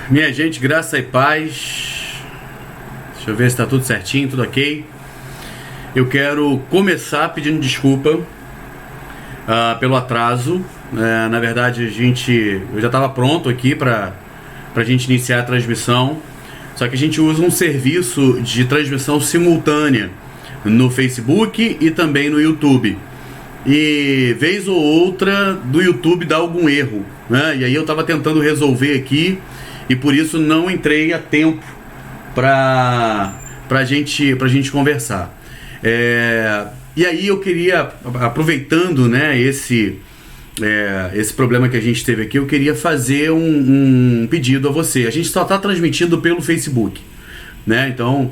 Minha gente, graça e paz. Deixa eu ver se está tudo certinho, tudo ok. Eu quero começar pedindo desculpa pelo atraso. Na verdade, eu já estava pronto aqui para a gente iniciar a transmissão. Só que a gente usa um serviço de transmissão simultânea no Facebook e também no YouTube. E vez ou outra do YouTube dá algum erro, né? E aí eu estava tentando resolver aqui e por isso não entrei a tempo para a gente conversar. E aí eu queria, aproveitando, né, esse problema que a gente teve aqui, eu queria fazer um pedido a você. A gente só está transmitindo pelo Facebook, né? Então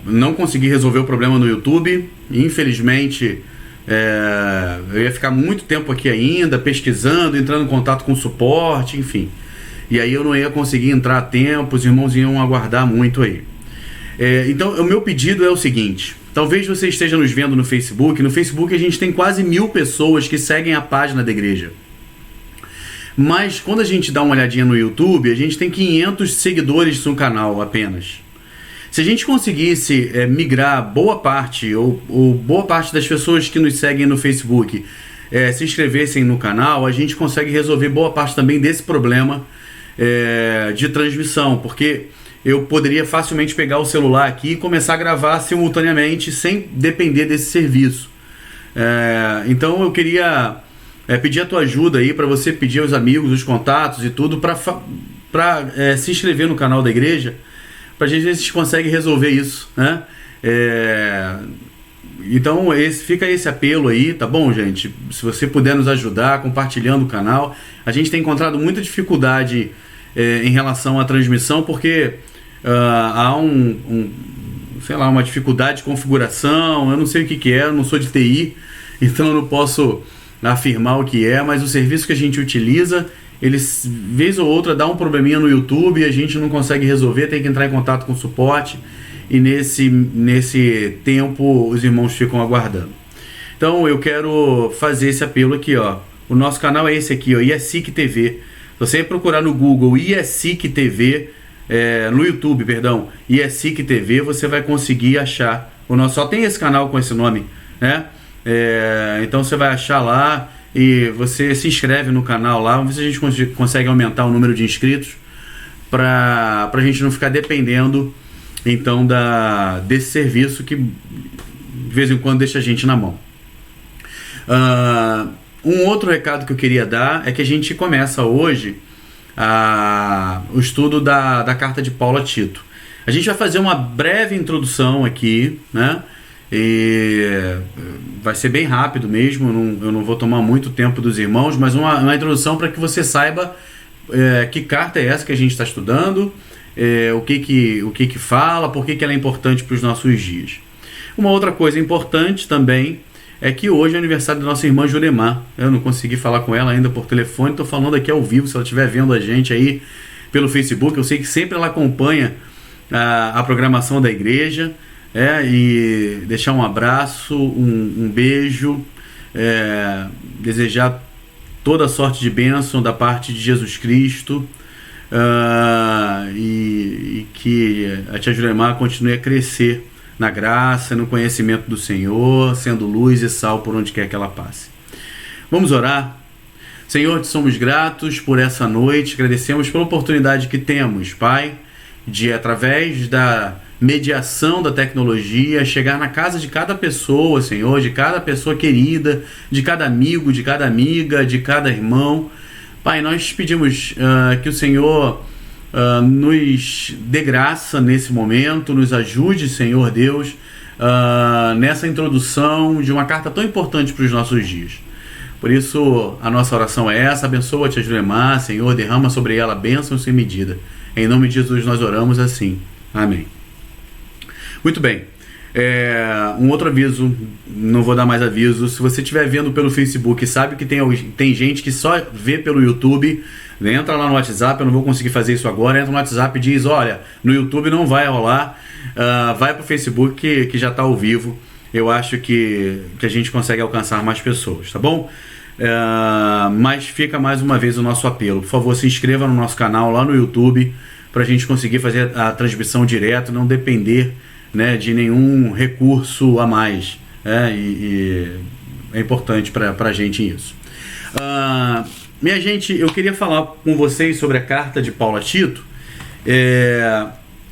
não consegui resolver o problema no YouTube, infelizmente. Eu ia ficar muito tempo aqui ainda pesquisando, entrando em contato com o suporte, enfim, e aí eu não ia conseguir entrar a tempo, os irmãos iam aguardar muito aí. Então o meu pedido é o seguinte: talvez você esteja nos vendo no Facebook. No Facebook a gente tem quase 1000 pessoas que seguem a página da igreja, mas quando a gente dá uma olhadinha no YouTube, a gente tem 500 seguidores no canal apenas. Se a gente conseguisse migrar boa parte ou boa parte das pessoas que nos seguem no Facebook se inscrevessem no canal, a gente consegue resolver boa parte também desse problema de transmissão, porque eu poderia facilmente pegar o celular aqui e começar a gravar simultaneamente sem depender desse serviço. Então eu queria pedir a tua ajuda aí, para você pedir aos amigos, os contatos e tudo, para se inscrever no canal da igreja, pra gente ver se a gente consegue resolver isso, né? Então fica esse apelo aí, tá bom, gente? Se você puder nos ajudar compartilhando o canal. A gente tem encontrado muita dificuldade em relação à transmissão, porque há uma dificuldade de configuração. Eu não sei o que é, eu não sou de TI, então eu não posso afirmar o que é, mas o serviço que a gente utiliza, eles, vez ou outra, dá um probleminha no YouTube e a gente não consegue resolver, tem que entrar em contato com o suporte, e nesse tempo os irmãos ficam aguardando. Então eu quero fazer esse apelo aqui, ó. O nosso canal é esse aqui, ó, IESIC TV. Se você procurar no Google IESIC TV, no YouTube, perdão, IESIC TV, você vai conseguir achar o nosso. Só tem esse canal com esse nome, né? Então você vai achar lá e você se inscreve no canal lá. Vamos ver se a gente consegue aumentar o número de inscritos para a gente não ficar dependendo então desse serviço que de vez em quando deixa a gente na mão. Um outro recado que eu queria dar é que a gente começa hoje o estudo da carta de Paulo a Tito. A gente vai fazer uma breve introdução aqui, né? E vai ser bem rápido mesmo, eu não vou tomar muito tempo dos irmãos, mas uma introdução para que você saiba que carta é essa que a gente está estudando, o que fala, por que ela é importante para os nossos dias. Uma outra coisa importante também é que hoje é aniversário da nossa irmã Juremar. Eu não consegui falar com ela ainda por telefone, estou falando aqui ao vivo. Se ela estiver vendo a gente aí pelo Facebook, eu sei que sempre ela acompanha a programação da igreja. E deixar um abraço, um beijo, desejar toda sorte de bênção da parte de Jesus Cristo, e que a tia Juremar continue a crescer na graça, no conhecimento do Senhor, sendo luz e sal por onde quer que ela passe. Vamos orar? Senhor, te somos gratos por essa noite, agradecemos pela oportunidade que temos, Pai, de, através da mediação da tecnologia, chegar na casa de cada pessoa, Senhor, de cada pessoa querida, de cada amigo, de cada amiga, de cada irmão. Pai, nós pedimos que o Senhor nos dê graça nesse momento, nos ajude, Senhor Deus, nessa introdução de uma carta tão importante para os nossos dias. Por isso, a nossa oração é essa: abençoa a tia Juremar, Senhor, derrama sobre ela bênçãos sem medida. Em nome de Jesus nós oramos assim. Amém. Muito bem. Um outro aviso, não vou dar mais aviso. Se você estiver vendo pelo Facebook e sabe que tem gente que só vê pelo YouTube, entra lá no WhatsApp. Eu não vou conseguir fazer isso agora. Entra no WhatsApp e diz: olha, no YouTube não vai rolar, vai pro Facebook que já está ao vivo. Eu acho que a gente consegue alcançar mais pessoas, tá bom? Mas fica mais uma vez o nosso apelo. Por favor, se inscreva no nosso canal lá no YouTube, para a gente conseguir fazer a transmissão direto, não depender, né, de nenhum recurso a mais. E é importante para a gente isso. Minha gente, eu queria falar com vocês sobre a carta de Paulo a Tito.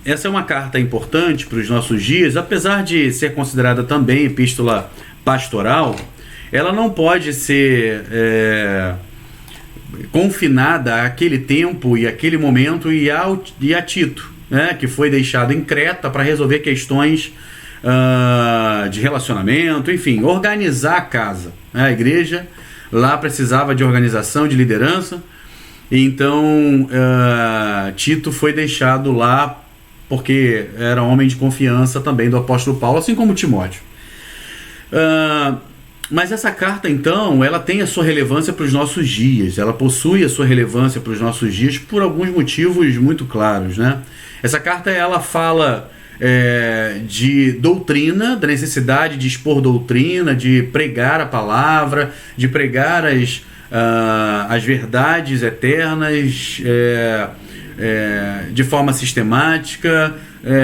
Essa é uma carta importante para os nossos dias, apesar de ser considerada também epístola pastoral. Ela não pode ser confinada àquele tempo e àquele momento e a Tito, né, que foi deixado em Creta para resolver questões de relacionamento, enfim, organizar a casa. A igreja lá precisava de organização, de liderança, então Tito foi deixado lá porque era homem de confiança também do apóstolo Paulo, assim como Timóteo. Mas essa carta, então, ela tem a sua relevância para os nossos dias. Ela possui a sua relevância para os nossos dias por alguns motivos muito claros, né? Essa carta, ela fala de doutrina, da necessidade de expor doutrina, de pregar a palavra, de pregar as verdades eternas de forma sistemática,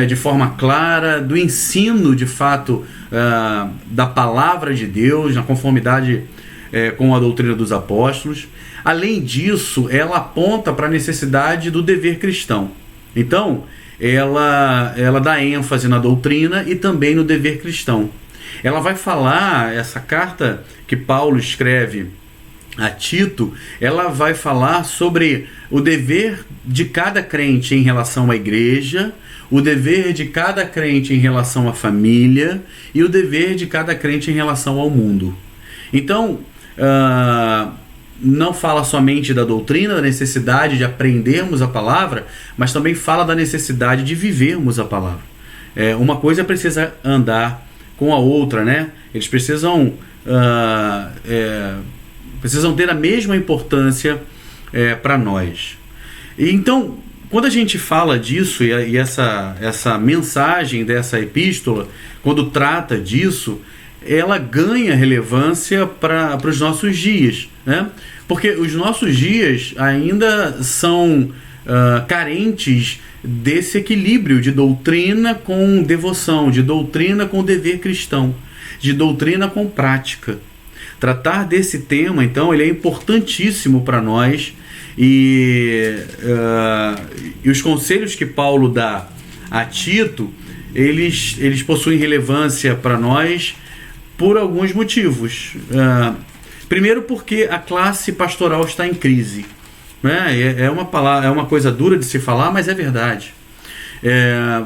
de forma clara, do ensino, de fato, da palavra de Deus, na conformidade com a doutrina dos apóstolos. Além disso, ela aponta para a necessidade do dever cristão. Então, ela dá ênfase na doutrina e também no dever cristão. Ela vai falar, essa carta que Paulo escreve a Tito, ela vai falar sobre o dever de cada crente em relação à igreja, o dever de cada crente em relação à família e o dever de cada crente em relação ao mundo. Então, não fala somente da doutrina, da necessidade de aprendermos a palavra, mas também fala da necessidade de vivermos a palavra. Uma coisa precisa andar com a outra, né? Eles precisam ter a mesma importância para nós. E então, quando a gente fala disso, e essa mensagem dessa epístola, quando trata disso, ela ganha relevância para os nossos dias, né? Porque os nossos dias ainda são carentes desse equilíbrio de doutrina com devoção, de doutrina com dever cristão, de doutrina com prática. Tratar desse tema, então, ele é importantíssimo para nós, e os conselhos que Paulo dá a Tito, eles possuem relevância para nós por alguns motivos. Primeiro, porque a classe pastoral está em crise, né? É uma coisa dura de se falar, mas é verdade.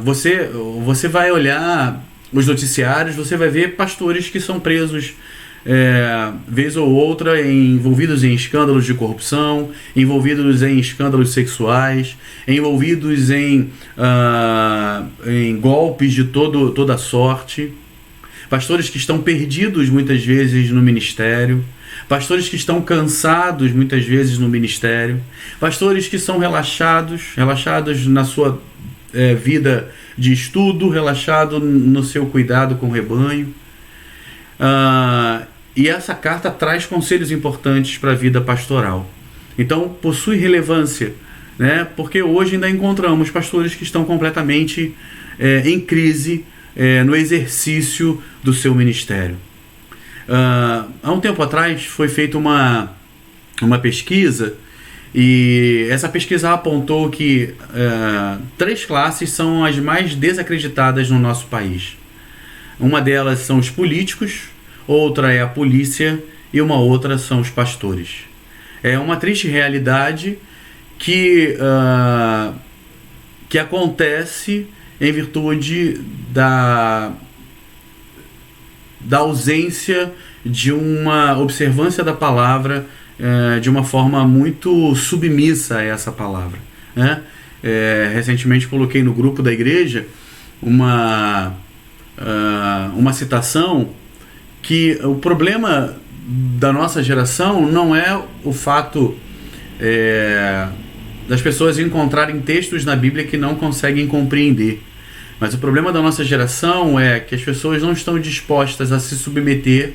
Você vai olhar os noticiários, você vai ver pastores que são presos vez ou outra, envolvidos em escândalos de corrupção, envolvidos em escândalos sexuais, envolvidos em golpes de toda sorte, pastores que estão perdidos muitas vezes no ministério, pastores que estão cansados muitas vezes no ministério, pastores que são relaxados na sua vida de estudo, relaxado no seu cuidado com o rebanho. E essa carta traz conselhos importantes para a vida pastoral. Então, possui relevância, né? Porque hoje ainda encontramos pastores que estão completamente em crise no exercício do seu ministério. Há um tempo atrás foi feita uma pesquisa, e essa pesquisa apontou que 3 classes são as mais desacreditadas no nosso país. Uma delas são os políticos, outra é a polícia e uma outra são os pastores. É uma triste realidade que acontece em virtude da ausência de uma observância da palavra de uma forma muito submissa a essa palavra, né? Recentemente coloquei no grupo da igreja uma citação que o problema da nossa geração não é o fato das pessoas encontrarem textos na Bíblia que não conseguem compreender, mas o problema da nossa geração é que as pessoas não estão dispostas a se submeter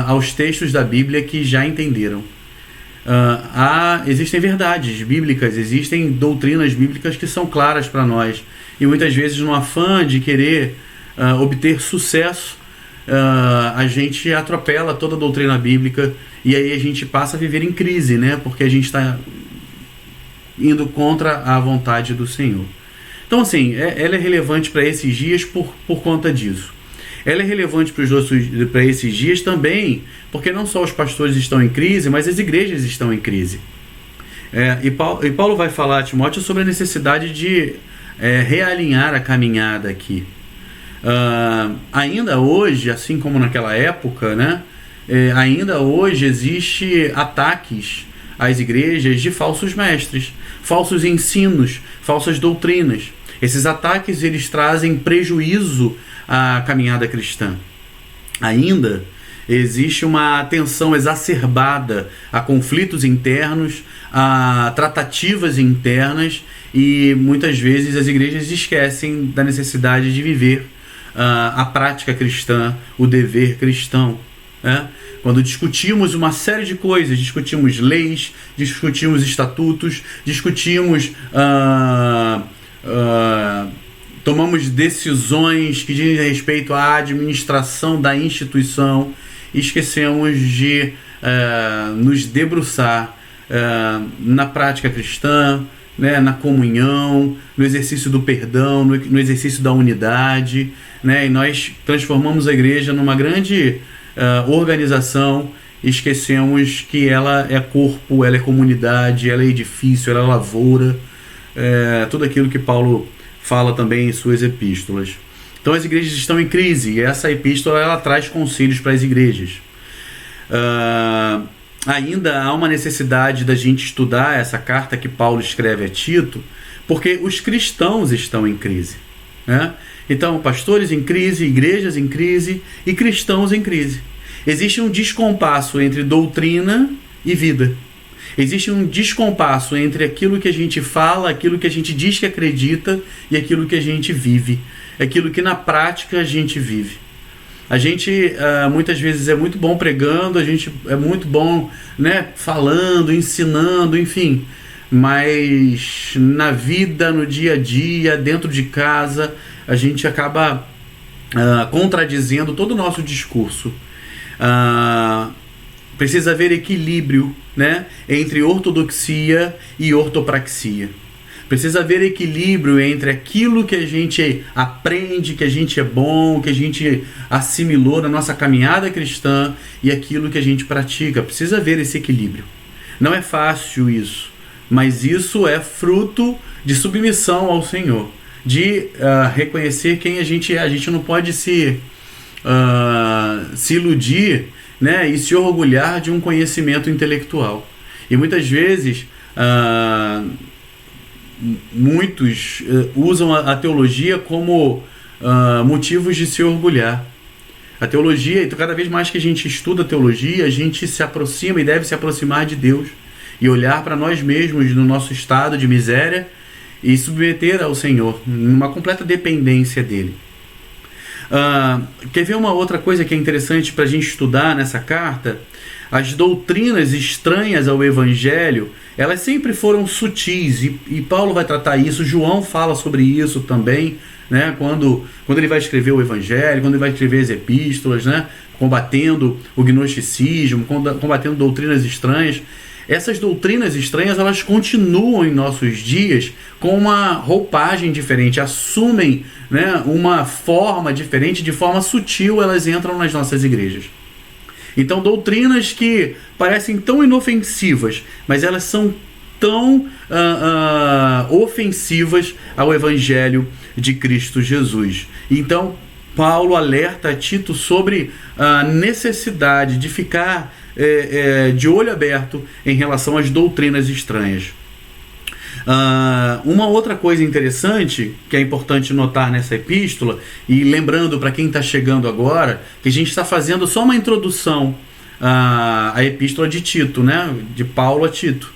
aos textos da Bíblia que já entenderam. Existem verdades bíblicas, existem doutrinas bíblicas que são claras para nós, e muitas vezes no afã de querer obter sucesso, a gente atropela toda a doutrina bíblica, e aí a gente passa a viver em crise, né? Porque a gente está indo contra a vontade do Senhor. Então, assim, ela é relevante para esses dias por conta disso. Ela é relevante para esses dias também, porque não só os pastores estão em crise, mas as igrejas estão em crise. E Paulo vai falar a Timóteo sobre a necessidade de realinhar a caminhada aqui. Ainda hoje, assim como naquela época, né, ainda hoje existe ataques às igrejas de falsos mestres, falsos ensinos, falsas doutrinas. Esses ataques, eles trazem prejuízo à caminhada cristã. Ainda existe uma atenção exacerbada a conflitos internos, a tratativas internas, e muitas vezes as igrejas esquecem da necessidade de viver a prática cristã, o dever cristão, né? Quando discutimos uma série de coisas, discutimos leis, discutimos estatutos, discutimos tomamos decisões que dizem respeito à administração da instituição, e esquecemos de nos debruçar na prática cristã, né, na comunhão, no exercício do perdão, no exercício da unidade, né, e nós transformamos a igreja numa grande organização, e esquecemos que ela é corpo, ela é comunidade, ela é edifício, ela é lavoura, tudo aquilo que Paulo fala também em suas epístolas. Então as igrejas estão em crise, e essa epístola ela traz conselhos para as igrejas. Ainda há uma necessidade da gente estudar essa carta que Paulo escreve a Tito, porque os cristãos estão em crise, né? Então, pastores em crise, igrejas em crise e cristãos em crise. Existe um descompasso entre doutrina e vida. Existe um descompasso entre aquilo que a gente fala, aquilo que a gente diz que acredita, e aquilo que a gente vive, aquilo que na prática a gente vive. A gente muitas vezes é muito bom pregando, a gente é muito bom, né, falando, ensinando, enfim, mas na vida, no dia a dia, dentro de casa, a gente acaba contradizendo todo o nosso discurso. Precisa haver equilíbrio, né, entre ortodoxia e ortopraxia. Precisa haver equilíbrio entre aquilo que a gente aprende, que a gente é bom, que a gente assimilou na nossa caminhada cristã, e aquilo que a gente pratica. Precisa haver esse equilíbrio. Não é fácil isso, mas isso é fruto de submissão ao Senhor, de reconhecer quem a gente é. A gente não pode se iludir, né, e se orgulhar de um conhecimento intelectual. E muitas vezes muitos usam a teologia como motivos de se orgulhar. A teologia, então, cada vez mais que a gente estuda a teologia, a gente se aproxima e deve se aproximar de Deus, e olhar para nós mesmos no nosso estado de miséria e submeter ao Senhor, numa completa dependência dele. Quer ver uma outra coisa que é interessante para a gente estudar nessa carta? As doutrinas estranhas ao Evangelho, elas sempre foram sutis, e Paulo vai tratar isso, João fala sobre isso também, né? Quando ele vai escrever o Evangelho, quando ele vai escrever as epístolas, né? Combatendo o gnosticismo, combatendo doutrinas estranhas. Essas doutrinas estranhas, elas continuam em nossos dias com uma roupagem diferente, assumem, né, uma forma diferente, de forma sutil elas entram nas nossas igrejas. Então, doutrinas que parecem tão inofensivas, mas elas são tão ofensivas ao Evangelho de Cristo Jesus. Então, Paulo alerta a Tito sobre a necessidade de ficar de olho aberto em relação às doutrinas estranhas. Uma outra coisa interessante que é importante notar nessa epístola, e lembrando para quem está chegando agora, que a gente está fazendo só uma introdução à epístola de Tito, né? De Paulo a Tito.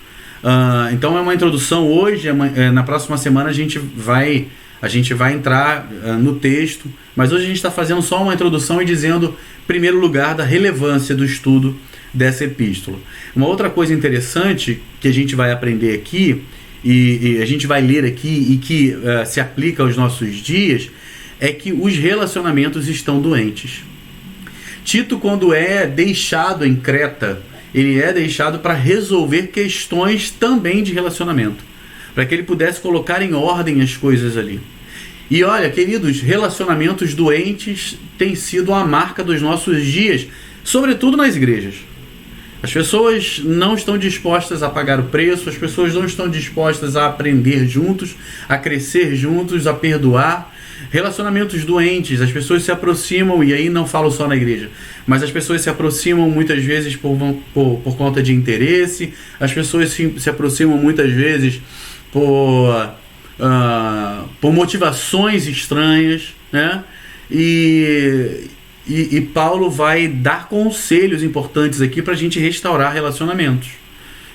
Então é uma introdução hoje, na próxima semana a gente vai a gente vai entrar no texto, mas hoje a gente está fazendo só uma introdução e dizendo, em primeiro lugar, da relevância do estudo dessa epístola. Uma outra coisa interessante que a gente vai aprender aqui, e a gente vai ler aqui, e que se aplica aos nossos dias, é que os relacionamentos estão doentes. Tito, quando é deixado em Creta, ele é deixado para resolver questões também de relacionamento, para que ele pudesse colocar em ordem as coisas ali. E olha, queridos, relacionamentos doentes têm sido a marca dos nossos dias, sobretudo nas igrejas. As pessoas não estão dispostas a pagar o preço, as pessoas não estão dispostas a aprender juntos, a crescer juntos, a perdoar. Relacionamentos doentes, as pessoas se aproximam, e aí não falo só na igreja, mas as pessoas se aproximam muitas vezes por conta de interesse, as pessoas se aproximam muitas vezes por motivações estranhas, né? E Paulo vai dar conselhos importantes aqui para a gente restaurar relacionamentos.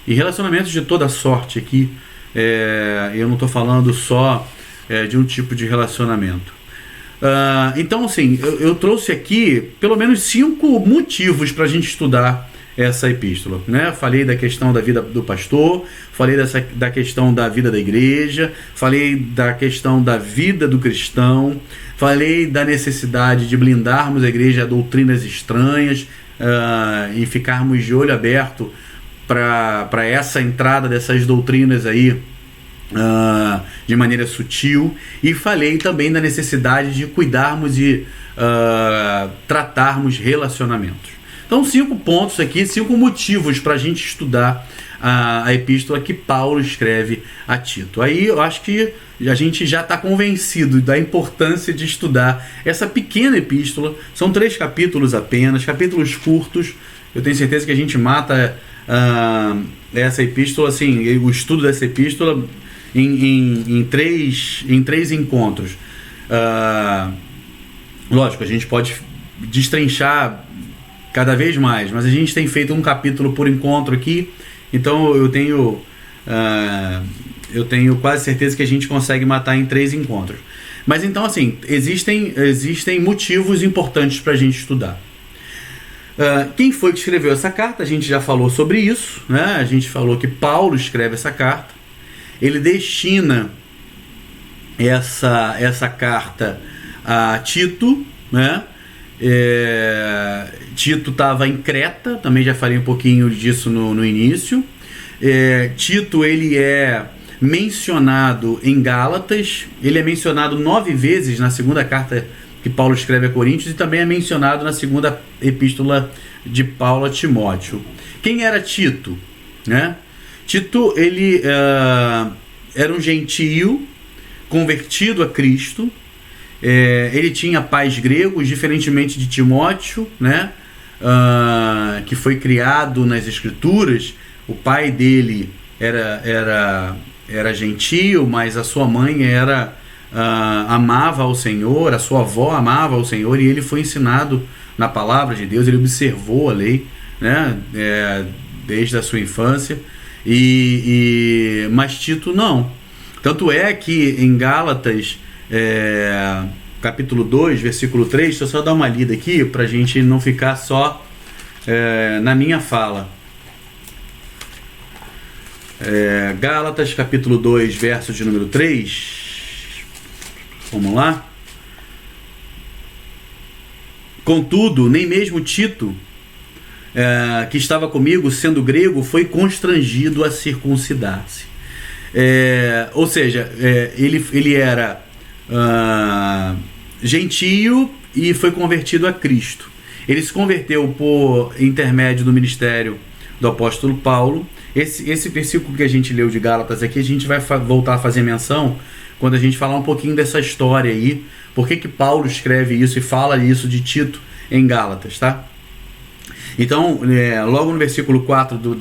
E relacionamentos de toda sorte aqui. Eu não estou falando só de um tipo de relacionamento. Então, assim, eu trouxe aqui pelo menos 5 motivos para a gente estudar essa epístola, né? Falei da questão da vida do pastor, falei da questão da vida da igreja, falei da questão da vida do cristão, falei da necessidade de blindarmos a igreja a doutrinas estranhas e ficarmos de olho aberto para essa entrada dessas doutrinas aí de maneira sutil, e falei também da necessidade de cuidarmos e tratarmos relacionamentos. Então, 5 pontos aqui, 5 motivos para a gente estudar a epístola que Paulo escreve a Tito. Aí eu acho que a gente já está convencido da importância de estudar essa pequena epístola. São 3 capítulos apenas, capítulos curtos. Eu tenho certeza que a gente mata essa epístola, assim, o estudo dessa epístola em três encontros. Lógico, a gente pode destrinchar cada vez mais, mas a gente tem feito um capítulo por encontro aqui, então eu tenho quase certeza que a gente consegue matar em 3 encontros. Mas então, assim, existem motivos importantes para a gente estudar. Quem foi que escreveu essa carta? A gente já falou sobre isso, né? A gente falou que Paulo escreve essa carta. Ele destina essa carta a Tito, né? Tito estava em Creta, também já falei um pouquinho disso no início. Tito, ele é mencionado em Gálatas, ele é mencionado 9 vezes na segunda carta que Paulo escreve a Coríntios, e também é mencionado na segunda epístola de Paulo a Timóteo. Quem era Tito, né? Tito, ele era um gentio convertido a Cristo. Ele tinha pais gregos, diferentemente de Timóteo, né? Que foi criado nas Escrituras. O pai dele era gentio, mas a sua mãe amava ao Senhor, a sua avó amava ao Senhor, e ele foi ensinado na palavra de Deus, ele observou a lei, né? Desde a sua infância. Mas Tito não. Tanto é que em Gálatas, capítulo 2, versículo 3, deixa eu só dar uma lida aqui para a gente não ficar só na minha fala. Gálatas, capítulo 2, verso de número 3. Vamos lá. Contudo, nem mesmo Tito, que estava comigo, sendo grego, foi constrangido a circuncidar-se. Ou seja, ele era gentio e foi convertido a Cristo. Ele se converteu por intermédio do ministério do apóstolo Paulo. Esse versículo que a gente leu de Gálatas aqui, a gente vai voltar a fazer menção quando a gente falar um pouquinho dessa história aí, por que Paulo escreve isso e fala isso de Tito em Gálatas, tá? Então, logo no versículo 4 do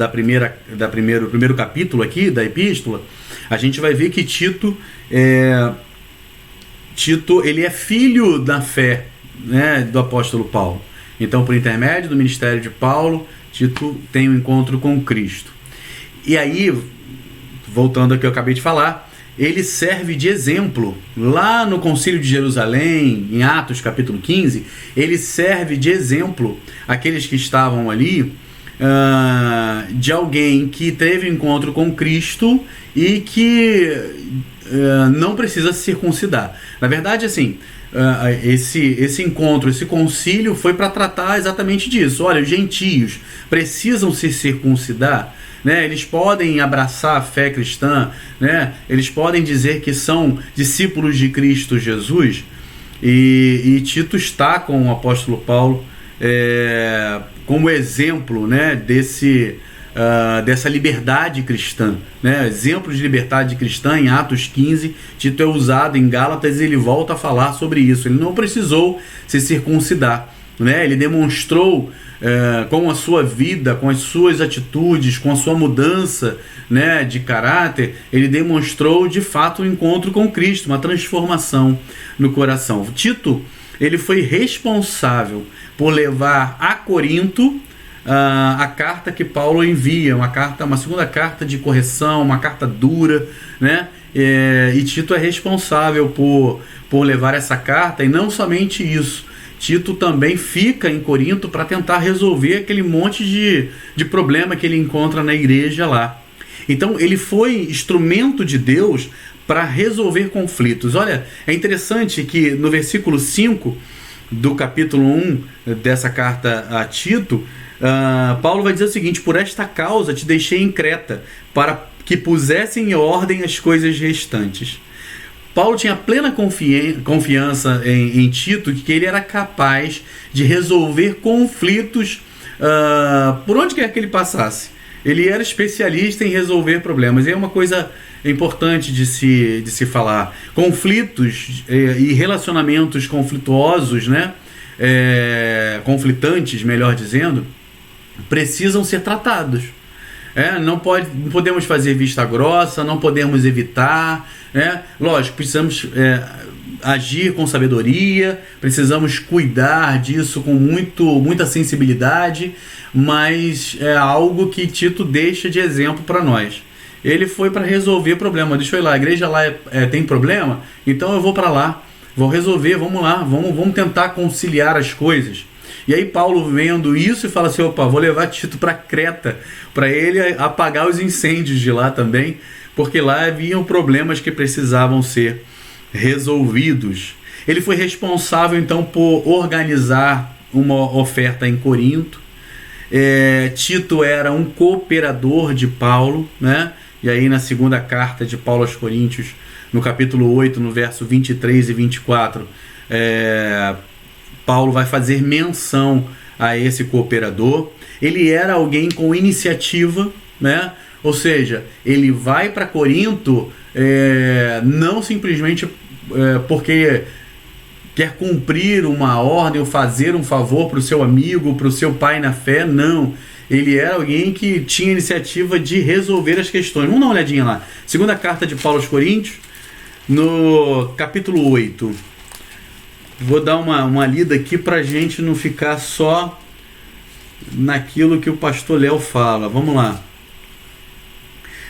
primeiro capítulo aqui da epístola, a gente vai ver que Tito ele é filho da fé, né, do apóstolo Paulo. Então, por intermédio do ministério de Paulo, Tito tem um encontro com Cristo. E aí, voltando ao que eu acabei de falar, ele serve de exemplo. Lá no Concílio de Jerusalém, em Atos capítulo 15, ele serve de exemplo àqueles que estavam ali, de alguém que teve encontro com Cristo e que não precisa se circuncidar. Na verdade, assim, esse encontro, esse concílio foi para tratar exatamente disso. Olha, os gentios precisam se circuncidar, né? Eles podem abraçar a fé cristã, né? Eles podem dizer que são discípulos de Cristo Jesus. E Tito está com o apóstolo Paulo como exemplo, né, dessa liberdade cristã, né? Exemplo de liberdade cristã em Atos 15. Tito é usado em Gálatas e ele volta a falar sobre isso. Ele não precisou se circuncidar, né? Ele demonstrou com a sua vida, com as suas atitudes, com a sua mudança, né, de caráter, ele demonstrou de fato um encontro com Cristo, uma transformação no coração. Tito, ele foi responsável por levar a Corinto a carta que Paulo envia, uma segunda carta de correção, uma carta dura, né? E Tito é responsável por levar essa carta, e não somente isso, Tito também fica em Corinto para tentar resolver aquele monte de problema que ele encontra na igreja lá. Então ele foi instrumento de Deus para resolver conflitos. Olha, é interessante que no versículo 5 do capítulo 1 dessa carta a Tito, Paulo vai dizer o seguinte: por esta causa te deixei em Creta, para que pusessem em ordem as coisas restantes. Paulo tinha plena confiança em Tito, que ele era capaz de resolver conflitos por onde quer que ele passasse. Ele era especialista em resolver problemas. E é uma coisa importante de se falar. Conflitos e relacionamentos conflituosos, né? Conflitantes, melhor dizendo, precisam ser tratados. Não podemos fazer vista grossa, não podemos evitar. Lógico, precisamos agir com sabedoria, precisamos cuidar disso com muita sensibilidade, mas é algo que Tito deixa de exemplo para nós. Ele foi para resolver problema. Deixa eu ir lá, a igreja lá tem problema, então eu vou para lá, vou resolver, vamos lá, vamos tentar conciliar as coisas. E aí Paulo vendo isso e fala assim: opa, vou levar Tito para Creta, para ele apagar os incêndios de lá também, porque lá haviam problemas que precisavam ser resolvidos. Ele foi responsável então por organizar uma oferta em Corinto. Tito era um cooperador de Paulo, né? E aí na segunda carta de Paulo aos Coríntios, no capítulo 8, no verso 23 e 24, Paulo vai fazer menção a esse cooperador. Ele era alguém com iniciativa, né? Ou seja, ele vai para Corinto não simplesmente porque quer cumprir uma ordem ou fazer um favor para o seu amigo, para o seu pai na fé, não. Ele era alguém que tinha iniciativa de resolver as questões. Vamos dar uma olhadinha lá. Segunda carta de Paulo aos Coríntios, no capítulo 8. Vou dar uma lida aqui para a gente não ficar só naquilo que o pastor Léo fala. Vamos lá.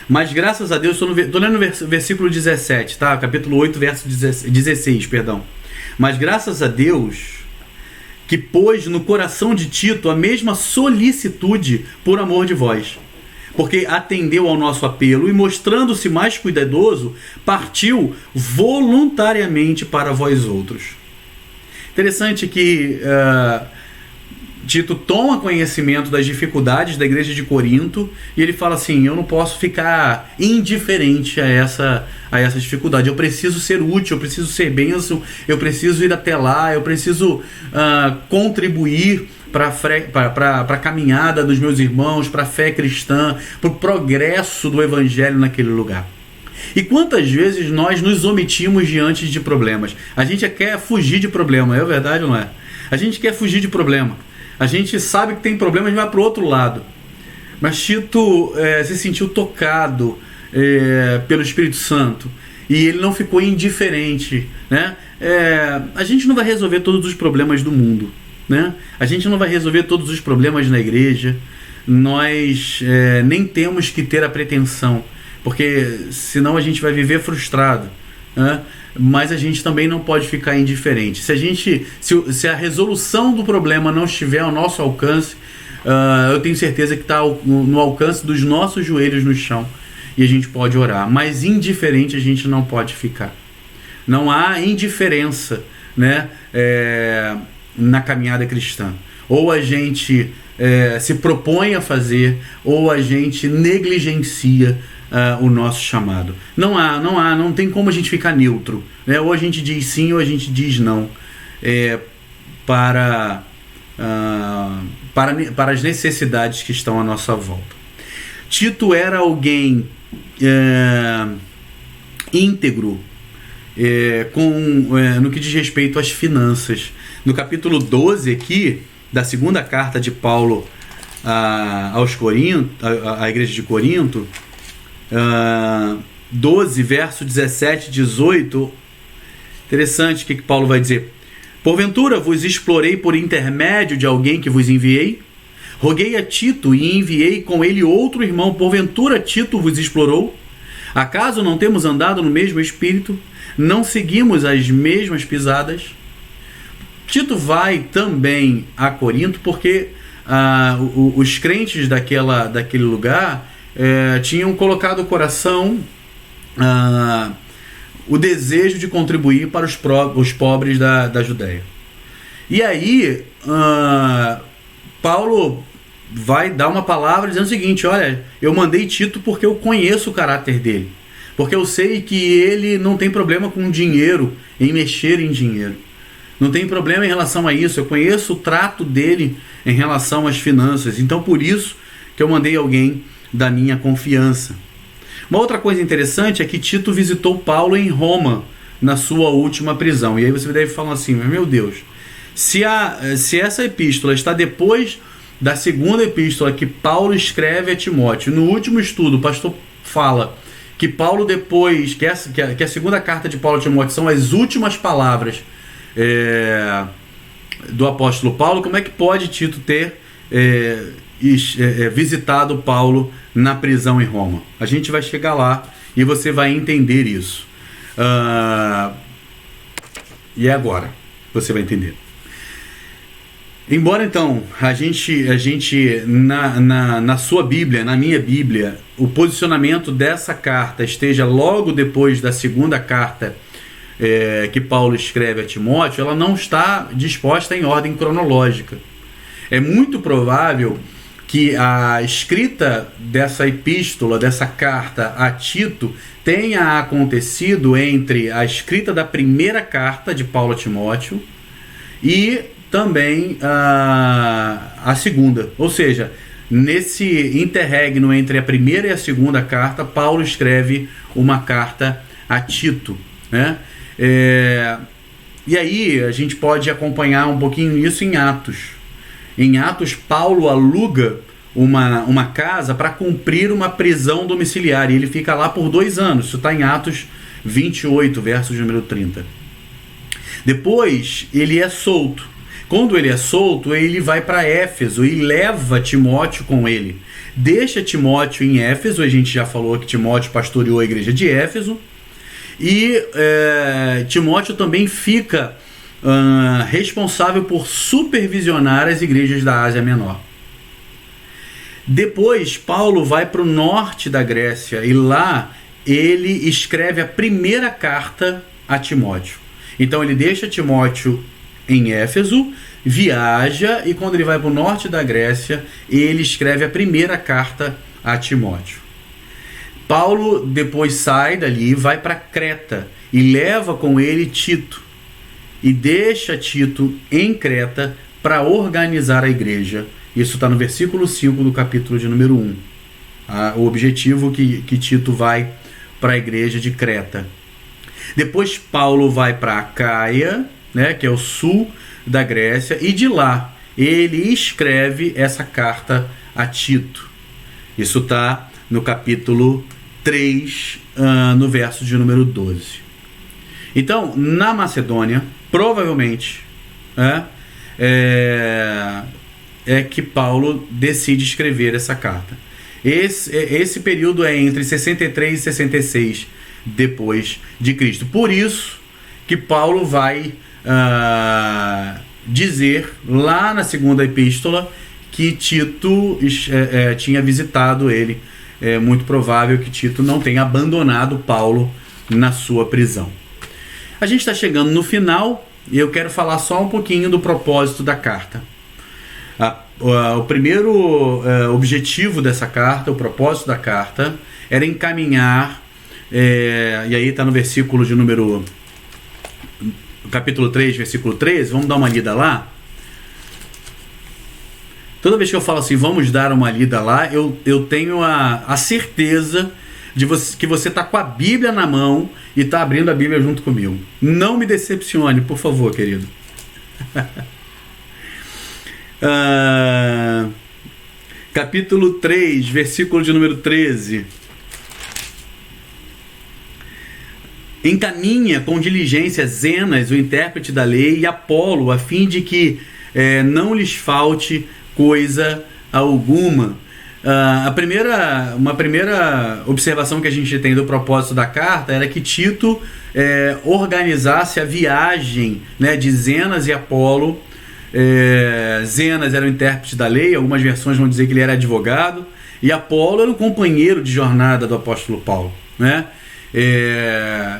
Mas graças a Deus, estou lendo o versículo 17, tá? Capítulo 8, verso 16, perdão. Mas graças a Deus, que pôs no coração de Tito a mesma solicitude por amor de vós, porque atendeu ao nosso apelo e, mostrando-se mais cuidadoso, partiu voluntariamente para vós outros. Interessante que Tito toma conhecimento das dificuldades da igreja de Corinto e ele fala assim: eu não posso ficar indiferente a essa dificuldade, eu preciso ser útil, eu preciso ser bênção, eu preciso ir até lá, eu preciso contribuir para a caminhada dos meus irmãos, para a fé cristã, para o progresso do evangelho naquele lugar. E quantas vezes nós nos omitimos diante de problemas? A gente quer fugir de problema, é verdade ou não é? A gente quer fugir de problema. A gente sabe que tem problema e vai para o outro lado. Mas Tito se sentiu tocado pelo Espírito Santo. E ele não ficou indiferente, né? A gente não vai resolver todos os problemas do mundo, né? A gente não vai resolver todos os problemas na igreja. Nós nem temos que ter a pretensão porque senão a gente vai viver frustrado, né? Mas a gente também não pode ficar indiferente. Se a resolução do problema não estiver ao nosso alcance, eu tenho certeza que está no alcance dos nossos joelhos no chão e a gente pode orar, mas indiferente a gente não pode ficar. Não há indiferença, né, na caminhada cristã. Ou a gente se propõe a fazer, ou a gente negligencia o nosso chamado. Não tem como a gente ficar neutro, né? Ou a gente diz sim ou a gente diz não, para as necessidades que estão à nossa volta. Tito era alguém íntegro no que diz respeito às finanças. No capítulo 12 aqui, da segunda carta de Paulo aos Coríntios, à igreja de Corinto, 12, verso 17 e 18, interessante o que Paulo vai dizer. Porventura vos explorei por intermédio de alguém que vos enviei? Roguei a Tito e enviei com ele outro irmão. Porventura Tito vos explorou? Acaso não temos andado no mesmo espírito? Não seguimos as mesmas pisadas? Tito vai também a Corinto porque os crentes daquele lugar tinham colocado o coração, o desejo de contribuir para os pobres da Judéia. E aí Paulo vai dar uma palavra dizendo o seguinte: olha, eu mandei Tito porque eu conheço o caráter dele, porque eu sei que ele não tem problema com dinheiro, em mexer em dinheiro, não tem problema em relação a isso, eu conheço o trato dele em relação às finanças, então por isso que eu mandei alguém da minha confiança. Uma outra coisa interessante é que Tito visitou Paulo em Roma na sua última prisão. E aí você deve falar assim: mas meu Deus, se essa epístola está depois da segunda epístola que Paulo escreve a Timóteo, no último estudo o pastor fala que Paulo depois, que a segunda carta de Paulo a Timóteo são as últimas palavras do apóstolo Paulo, como é que pode Tito ter visitado Paulo na prisão em Roma? A gente vai chegar lá e você vai entender isso. E agora você vai entender. Embora então a gente na sua Bíblia, na minha Bíblia, o posicionamento dessa carta esteja logo depois da segunda carta que Paulo escreve a Timóteo, ela não está disposta em ordem cronológica. É muito provável que a escrita dessa epístola, dessa carta a Tito, tenha acontecido entre a escrita da primeira carta de Paulo a Timóteo e também a segunda. Ou seja, nesse interregno entre a primeira e a segunda carta, Paulo escreve uma carta a Tito, né? E aí a gente pode acompanhar um pouquinho isso em Atos. Em Atos, Paulo aluga uma casa para cumprir uma prisão domiciliar, e ele fica lá por 2 anos. Isso está em Atos 28, verso número 30. Depois ele é solto. Quando ele é solto, ele vai para Éfeso e leva Timóteo com ele. Deixa Timóteo em Éfeso. A gente já falou que Timóteo pastoreou a igreja de Éfeso. E Timóteo também fica responsável por supervisionar as igrejas da Ásia Menor. Depois Paulo vai para o norte da Grécia e lá ele escreve a primeira carta a Timóteo. Então ele deixa Timóteo em Éfeso, viaja, e quando ele vai para o norte da Grécia, ele escreve a primeira carta a Timóteo. Paulo depois sai dali, vai para Creta e leva com ele Tito, e deixa Tito em Creta para organizar a igreja. Isso está no versículo 5 do capítulo de número 1. O objetivo que Tito vai para a igreja de Creta. Depois Paulo vai para Acaia, né, que é o sul da Grécia, e de lá ele escreve essa carta a Tito. Isso está no capítulo 3, no verso de número 12. Então, na Macedônia, provavelmente é que Paulo decide escrever essa carta. Esse período é entre 63 e 66 depois de Cristo. Por isso que Paulo vai dizer lá na segunda epístola que Tito tinha visitado ele. É muito provável que Tito não tenha abandonado Paulo na sua prisão. A gente está chegando no final e eu quero falar só um pouquinho do propósito da carta. O primeiro objetivo dessa carta, o propósito da carta, era encaminhar, e aí está no versículo de número, capítulo 3, versículo 13, vamos dar uma lida lá. Toda vez que eu falo assim, vamos dar uma lida lá, eu tenho a certeza de que você está com a Bíblia na mão e está abrindo a Bíblia junto comigo. Não me decepcione, por favor, querido. Capítulo 3, versículo de número 13. Encaminha com diligência Zenas, o intérprete da lei, e Apolo, a fim de que não lhes falte coisa alguma. Uma primeira observação que a gente tem do propósito da carta era que Tito organizasse a viagem, né, de Zenas e Apolo. Zenas era o intérprete da lei, algumas versões vão dizer que ele era advogado, e Apolo era o companheiro de jornada do apóstolo Paulo, né?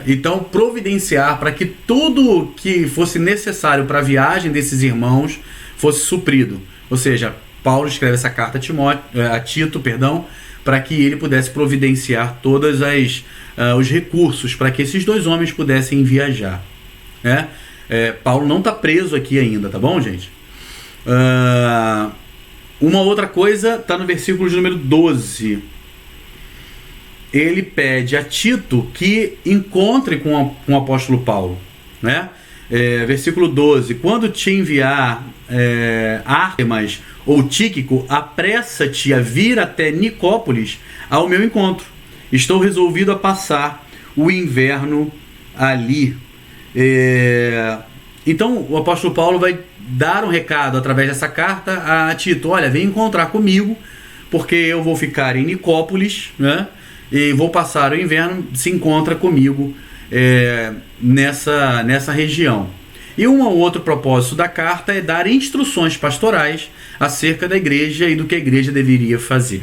Então providenciar para que tudo que fosse necessário para a viagem desses irmãos fosse suprido. Ou seja, Paulo escreve essa carta a Tito, para que ele pudesse providenciar todos os recursos para que esses dois homens pudessem viajar, né? Paulo não está preso aqui ainda, tá bom, gente? Uma outra coisa está no versículo de número 12. Ele pede a Tito que encontre com o apóstolo Paulo, né? Versículo 12: quando te enviar Ártemas ou Tíquico, apressa-te a vir até Nicópolis ao meu encontro. Estou resolvido a passar o inverno ali. Então o apóstolo Paulo vai dar um recado através dessa carta a Tito: olha, vem encontrar comigo, porque eu vou ficar em Nicópolis, né? E vou passar o inverno, se encontra comigo nessa região. E um outro propósito da carta é dar instruções pastorais acerca da igreja e do que a igreja deveria fazer.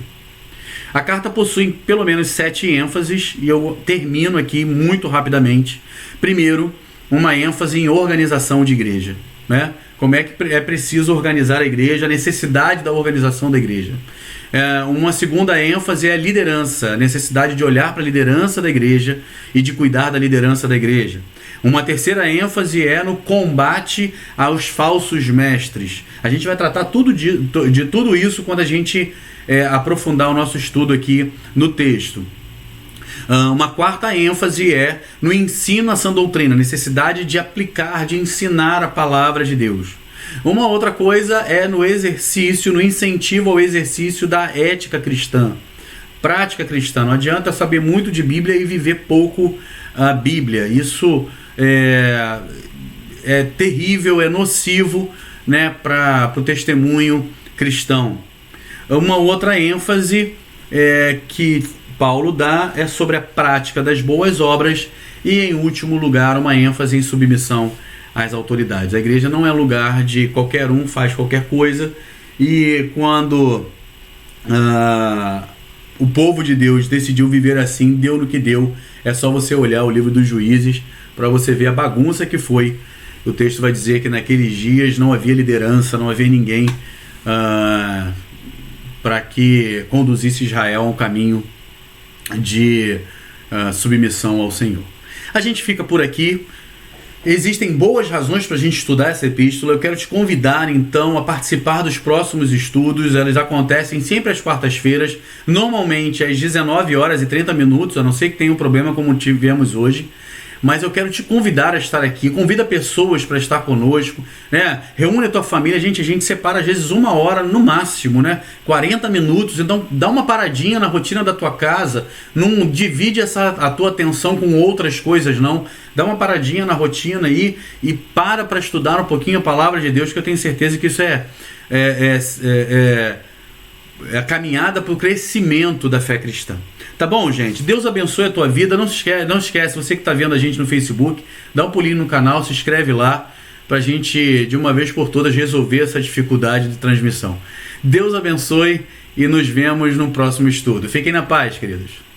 A carta possui pelo menos 7 ênfases, e eu termino aqui muito rapidamente. Primeiro, uma ênfase em organização de igreja, né? Como é que é preciso organizar a igreja, a necessidade da organização da igreja. Uma segunda ênfase é a liderança, a necessidade de olhar para a liderança da igreja e de cuidar da liderança da igreja. Uma terceira ênfase é no combate aos falsos mestres. A gente vai tratar de tudo isso quando a gente aprofundar o nosso estudo aqui no texto. Uma quarta ênfase é no ensino à sã doutrina, a necessidade de aplicar, de ensinar a palavra de Deus. Uma outra coisa é no incentivo ao exercício da ética cristã, prática cristã. Não adianta saber muito de Bíblia e viver pouco a Bíblia. Isso é terrível, é nocivo, né, para o testemunho cristão. Uma outra ênfase que Paulo dá é sobre a prática das boas obras e, em último lugar, uma ênfase em submissão às autoridades. A igreja não é lugar de qualquer um faz qualquer coisa, e quando o povo de Deus decidiu viver assim, deu no que deu. É só você olhar o livro dos Juízes para você ver a bagunça que foi. O texto vai dizer que naqueles dias não havia liderança, não havia ninguém para que conduzisse Israel a um caminho de submissão ao Senhor. A gente fica por aqui. Existem boas razões para a gente estudar essa epístola. Eu quero te convidar então a participar dos próximos estudos. Eles acontecem sempre às quartas-feiras, normalmente às 19h30, a não ser que tenha um problema como tivemos hoje. Mas eu quero te convidar a estar aqui. Convida pessoas para estar conosco, né? Reúne a tua família. A gente separa às vezes 1 hora no máximo, né? 40 minutos. Então dá uma paradinha na rotina da tua casa. Não divide a tua atenção com outras coisas, não. Dá uma paradinha na rotina aí e para estudar um pouquinho a palavra de Deus, que eu tenho certeza que isso a caminhada para o crescimento da fé cristã. Tá bom, gente? Deus abençoe a tua vida. Não esquece, você que está vendo a gente no Facebook, dá um pulinho no canal, se inscreve lá, para a gente, de uma vez por todas, resolver essa dificuldade de transmissão. Deus abençoe e nos vemos no próximo estudo. Fiquem na paz, queridos.